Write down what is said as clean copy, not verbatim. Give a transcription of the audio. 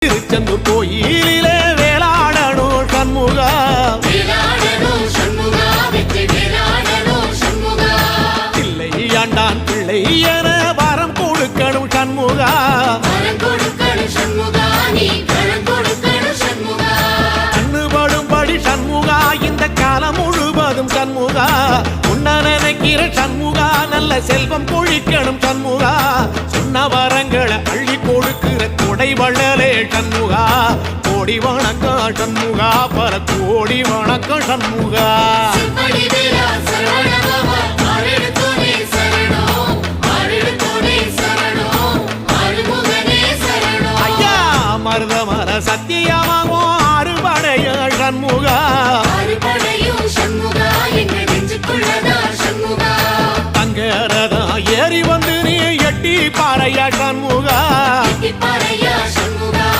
திருச்செந்தூர் கோயிலிலே வேளாடணும் சண்முகா, பிள்ளை ஆண்டான் பிள்ளை என வரம் கொடுக்கணும் சண்முகா, கண்ணுபடும்படி சண்முகா இந்த காலம் முழுவதும் சண்முகா, உன்ன நினைக்கிற சண்முகா நல்ல செல்வம் பொழிக்கணும் சண்முகா, சொன்ன வரங்களை அள்ளி கொடுக்கிற கொடை வள்ளலே சண்முகா, கோடி வணக்கம் சண்முகா, பல கோடி வணக்கம் சண்முகா. ஐயா மருதமர சத்தியமாகும் அறுபடைய சண்முகா, தங்கரதா ஏறி வந்து நீ எட்டி பாறையா சண்முகா.